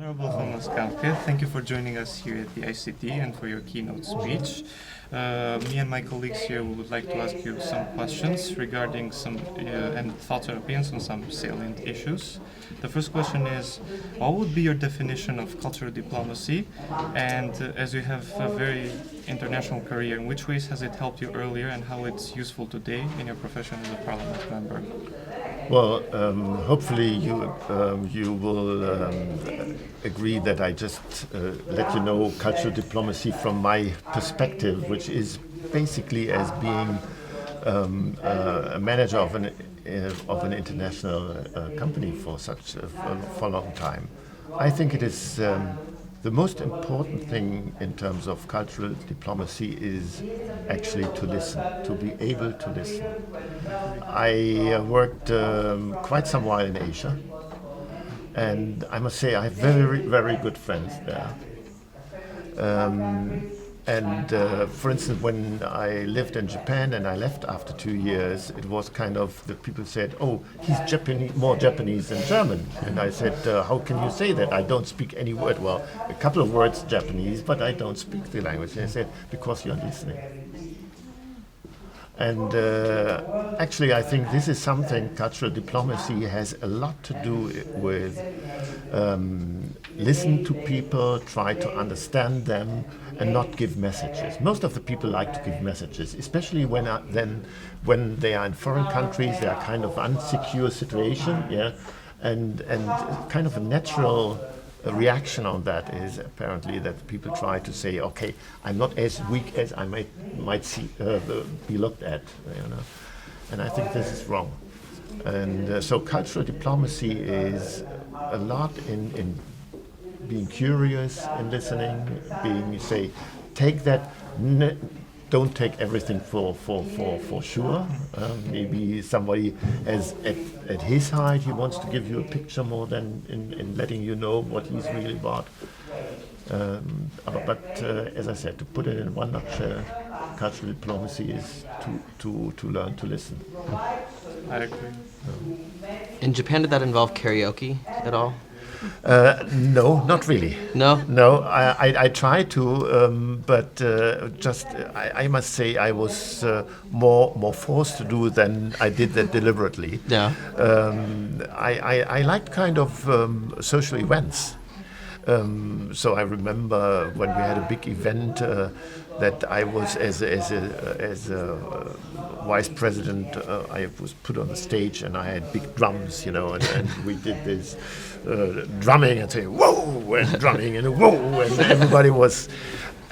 Honorable Thomas Gambke, thank you for joining us here at the ICT and for your keynote speech. Me and my colleagues here would like to ask you some questions regarding some and thoughts and opinions on some salient issues. The first question is, what would be your definition of cultural diplomacy? And as you have a very international career, in which ways has it helped you earlier and how it's useful today in your profession as a parliament member? Well, hopefully you will agree that I just let you know cultural diplomacy from my perspective, which is basically as being a manager of an international company for a long time. I think it is the most important thing in terms of cultural diplomacy is actually to listen, to be able to listen. I worked quite some while in Asia, and I must say I have very, very good friends there. For instance, when I lived in Japan and I left after 2 years, it was kind of the people said, "Oh, he's more Japanese than German." And I said, "How can you say that? I don't speak any word." Well, a couple of words Japanese, but I don't speak the language. And I said, "Because you're listening." And actually, I think this is something cultural diplomacy has a lot to do with. Listen to people, try to understand them, and not give messages. Most of the people like to give messages, especially when they are in foreign countries. They are kind of unsecure situation, yeah, and kind of a natural reaction on that is apparently that people try to say, okay, I'm not as weak as I might be looked at, you know, and I think this is wrong. And so cultural diplomacy is a lot in being curious and listening, take that. Don't take everything for sure. Maybe somebody at his height, he wants to give you a picture more than in letting you know what he's really about. But as I said, to put it in one nutshell, cultural diplomacy is to learn to listen. I agree. In Japan, did that involve karaoke at all? No, not really. No? No, I tried to, but I must say I was more forced to do than I did that deliberately. Yeah. I liked kind of social events. So I remember when we had a big event that I was as a vice president. I was put on the stage and I had big drums, you know, and we did this drumming and saying whoa and drumming and whoa, and everybody was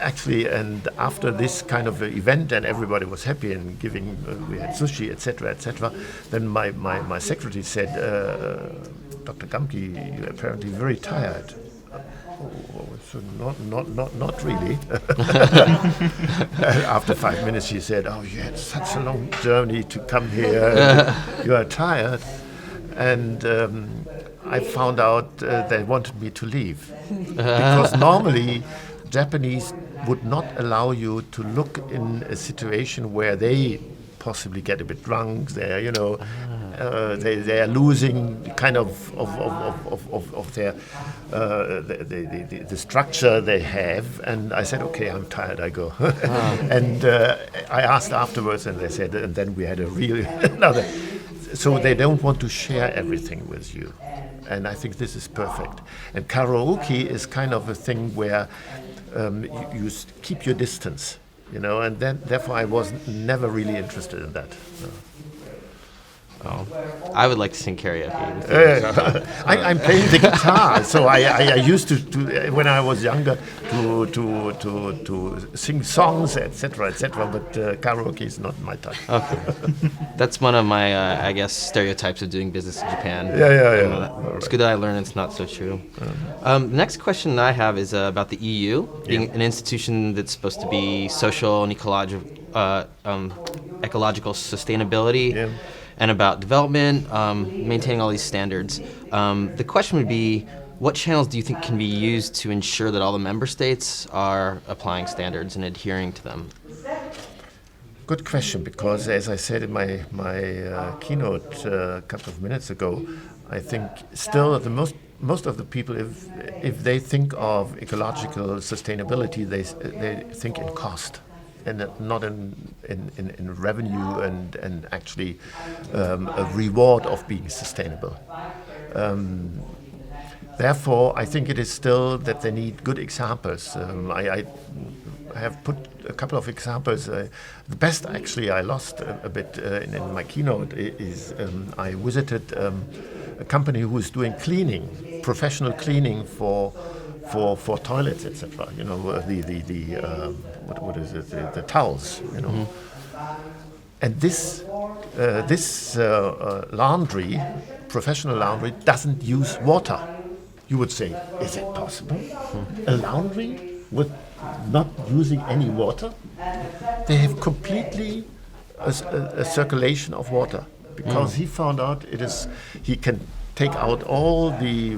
actually. And after this kind of event, and everybody was happy and giving. We had sushi, etc., etc. Then my secretary said, "Dr. Gambke, you're apparently very tired." Oh, so not really. After 5 minutes, she said, "Oh, you had such a long journey to come here. You are tired." And I found out they wanted me to leave because normally Japanese would not allow you to look in a situation where they possibly get a bit drunk. They're, you know, they are losing kind of their the structure they have. And I said, okay, I'm tired, I go. And I asked afterwards, and they said, and then we had a real another. So they don't want to share everything with you, and I think this is perfect. And karaoke is kind of a thing where you keep your distance. You know, and then therefore I was never really interested in that. No. Oh, I would like to sing karaoke. I'm playing the guitar, so I used to when I was younger to sing songs, etc., etc. But karaoke is not my type. Okay, that's one of my I guess stereotypes of doing business in Japan. Yeah. It's good that I learned it's not so true. Next question I have is about the EU being an institution that's supposed to be social and ecological sustainability. Yeah. And about development, maintaining all these standards. The question would be, what channels do you think can be used to ensure that all the member states are applying standards and adhering to them? Good question, because as I said in my keynote a couple of minutes ago, I think still the most of the people, if they think of ecological sustainability, they think in cost and not in revenue and actually a reward of being sustainable. Therefore, I think it is still that they need good examples. I have put a couple of examples. The best, actually, I lost a bit in my keynote is I visited a company who is doing cleaning, professional cleaning for toilets, etc. You know, what is it? The towels. You know, and this laundry, professional laundry, doesn't use water. You would say, is it possible? A laundry with not using any water? They have completely a circulation of water because he found out he can take out all the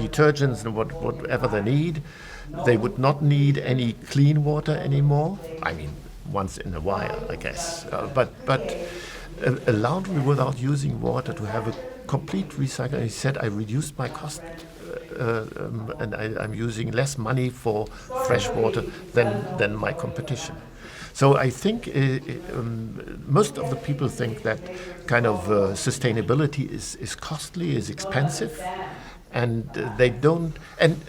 detergents and whatever they need. They would not need any clean water anymore. I mean, once in a while, I guess. But a laundry without using water to have a complete recycle. He said, I reduced my cost and I'm using less money for fresh water than my competition. So I think most of the people think that kind of sustainability is costly, is expensive, and they don't, and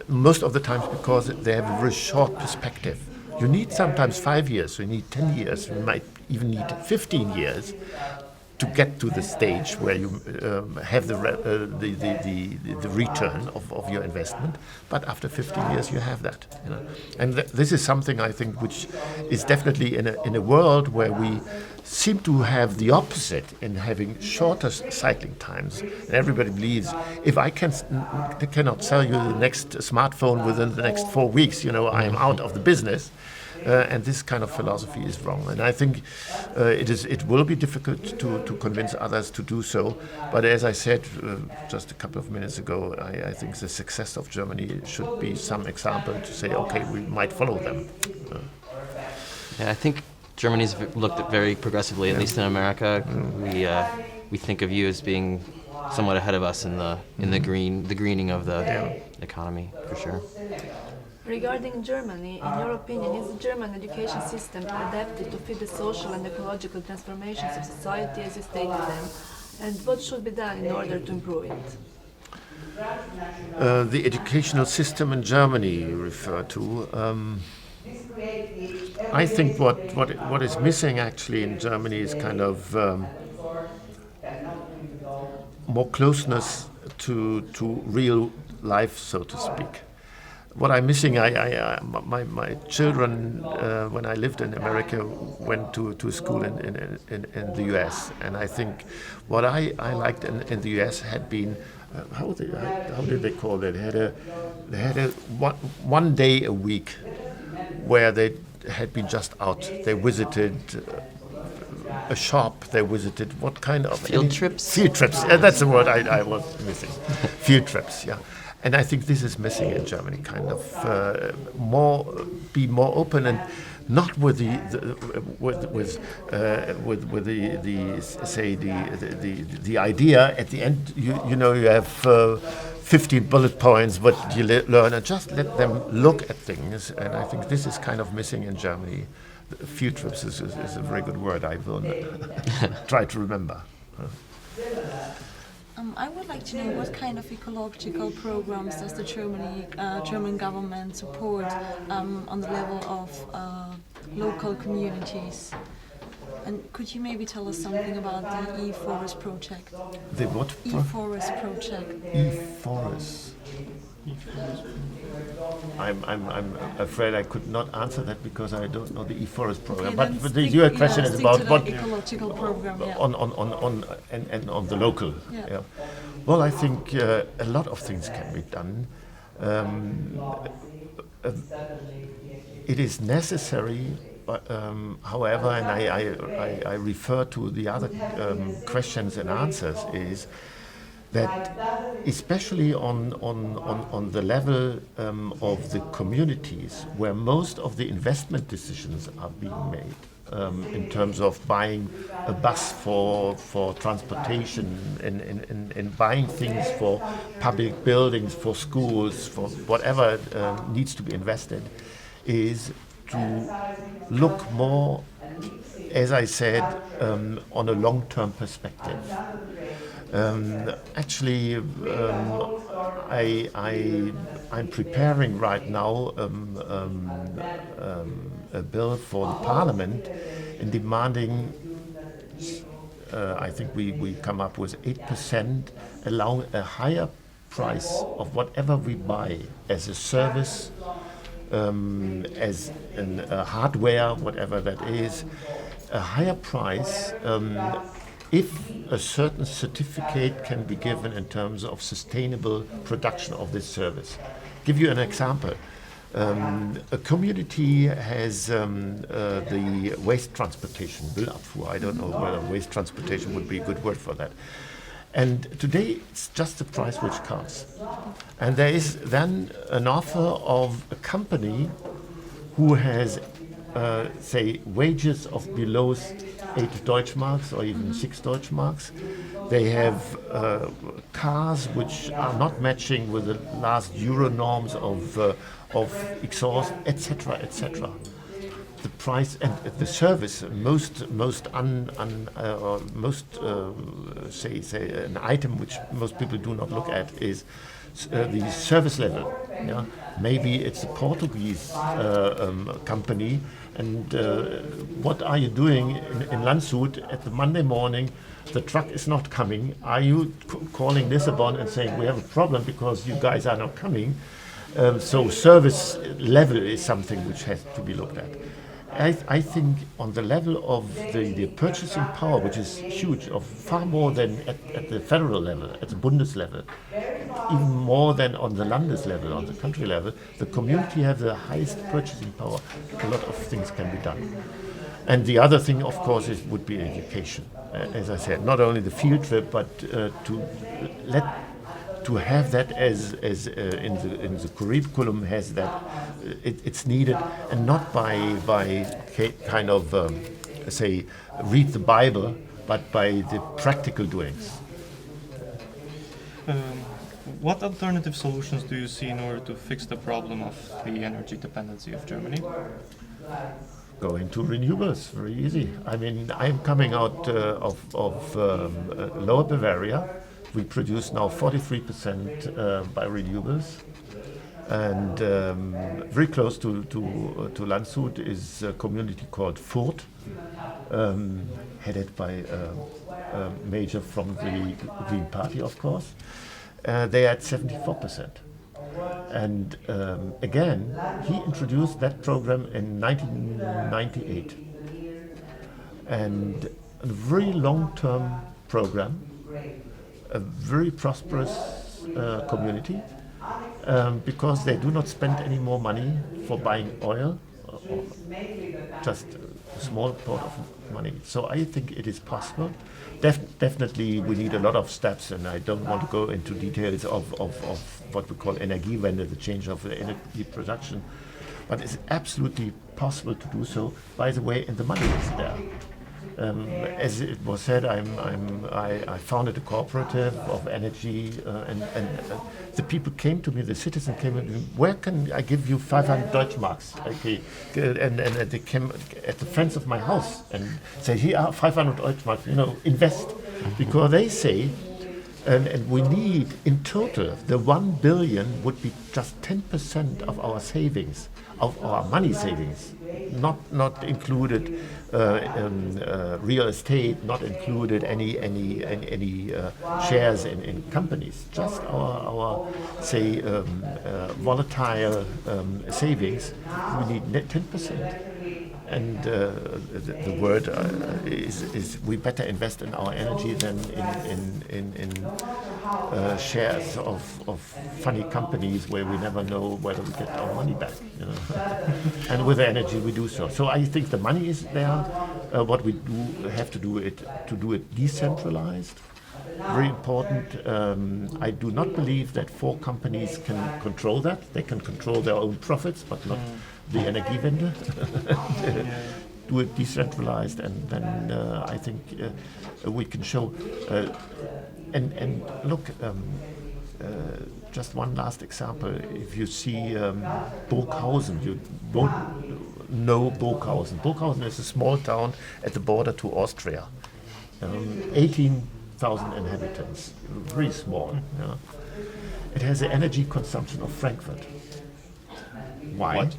most of the times because they have a very short perspective. You need sometimes 5 years, you need 10 years, you might even need 15 years to get to the stage where you have the return of your investment. But after 15 years, you have that. You know? And this is something I think which is definitely in a world where we seem to have the opposite in having shorter cycling times. And everybody believes if I cannot sell you the next smartphone within the next 4 weeks, you know, I am out of the business. And this kind of philosophy is wrong. And I think it will be difficult to convince others to do so. But as I said just a couple of minutes ago, I think the success of Germany should be some example to say, okay, we might follow them. Yeah, I think Germany's looked at very progressively, at least in America. We think of you as being somewhat ahead of us in the greening of the economy, for sure. Regarding Germany, in your opinion, is the German education system adapted to fit the social and ecological transformations of society as you stated them? And what should be done in order to improve it? The educational system in Germany you refer to. I think what is missing actually in Germany is kind of more closeness to real life, so to speak. What I'm missing, my children, when I lived in America, went to school in the U.S. And I think what I liked in the U.S. had been, how did they call it? They had a one day a week where they had been just out. They visited a shop. They visited what kind of field trips? Field trips. That's the word I was missing. Field trips. Yeah. And I think this is missing in Germany. Kind of be more open and not with the idea at the end. You know you have 15 bullet points what you learn, and just let them look at things. And I think this is kind of missing in Germany. Field trips is a very good word. I will try to remember. I would like to know what kind of ecological programs does the German government support on the level of local communities? And could you maybe tell us something about the e-forest project? The what? E-forest project. E-forest. I'm afraid I could not answer that because I don't know the e-forest program. Okay, but your question is about what ecological program, yeah. on the local. Yeah. Well, I think a lot of things can be done. It is necessary, however, and I refer to the other questions and answers, is that especially on the level of the communities where most of the investment decisions are being made, in terms of buying a bus for transportation and buying things for public buildings, for schools, for whatever needs to be invested, is to look more, as I said, on a long-term perspective. Actually, I'm preparing right now a bill for the Parliament in demanding, I think we come up with 8%, allowing a higher price of whatever we buy as a service, as a hardware, whatever that is, a higher price if a certain certificate can be given in terms of sustainable production of this service. Give you an example. A community has the waste transportation, Müllabfuhr. I don't know whether waste transportation would be a good word for that. And today it's just the price which counts. And there is then an offer of a company who has, say, wages of below 8 Deutschmarks or even 6 Deutschmarks. They have cars which are not matching with the last Euro norms of exhaust, etc., etc. The price and the service, say an item which most people do not look at is the service level. Yeah? Maybe it's a Portuguese company, and what are you doing in Landshut at the Monday morning? The truck is not coming. Are you calling Lissabon and saying we have a problem because you guys are not coming? So service level is something which has to be looked at. I think on the level of the purchasing power, which is huge, of far more than at the federal level, at the Bundes level, even more than on the Landes level, on the country level, the community has the highest purchasing power. A lot of things can be done. And the other thing, of course, would be education. As I said, not only the field trip, but to have that as in the curriculum has that it's needed, and not by kind of say read the Bible, but by the practical doings. What alternative solutions do you see in order to fix the problem of the energy dependency of Germany? Go into renewables, very easy. I mean, I'm coming out of Lower Bavaria. We produce now 43% by renewables, and very close to Landshut is a community called Furt, headed by a major from the Green Party, of course. They are at 74%. And again, he introduced that program in 1998. And a very long-term program, a very prosperous community, because they do not spend any more money for buying oil, or just a small part of money. So I think it is possible. Definitely we need a lot of steps, and I don't want to go into details of what we call Energiewende, the change of the energy production. But it's absolutely possible to do so, by the way, and the money is there. As it was said, I founded a cooperative of energy, and the people came to me, the citizen came to me, where can I give you 500 Deutschmarks? Okay, and they came at the fence of my house and said, here are 500 Deutschmarks, invest. Because they say, and we need, in total, the 1 billion would be just 10% of our savings, of our money savings, not included real estate, not included any shares in companies, just our say volatile savings. We need net 10%. And the word is we better invest in our energy than in shares of funny companies where we never know whether we get our money back. And with the energy we do so. So I think the money is there. What we have to do it decentralized. Very important. I do not believe that 4 companies can control that. They can control their own profits, but not the Energiewende. do it decentralized, and then I think we can show. And look, just one last example. If you see Burghausen, you don't know Burghausen. Burghausen is a small town at the border to Austria. 18,000 inhabitants, very small. Yeah. It has the energy consumption of Frankfurt. Why?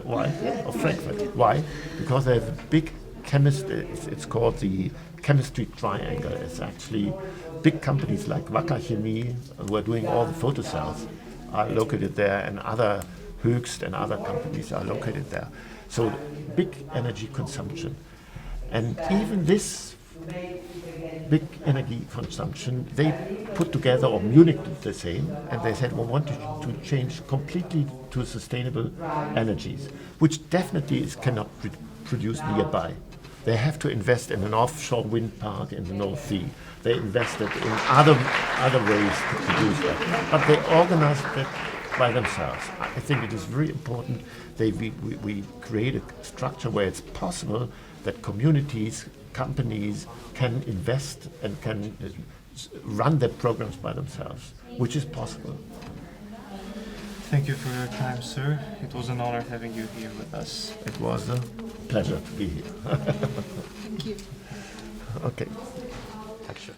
Why? Of Frankfurt. Why? Because they have a big chemistry. It's called the chemistry triangle. It's actually big companies like Wacker Chemie, who are doing all the photocells, are located there, and other Höchst and other companies are located there. So big energy consumption. And even this big energy consumption, they put together, or Munich did the same, and they said we want to change completely to sustainable energies, which definitely cannot produce nearby. They have to invest in an offshore wind park in the North Sea. They invested in other ways to produce that, but they organized that by themselves. I think it is very important that we create a structure where it's possible that communities, companies can invest and can run their programs by themselves, which is possible. Thank you for your time, sir. It was an honor having you here with us. It was a pleasure to be here. Thank you. Okay. Texture.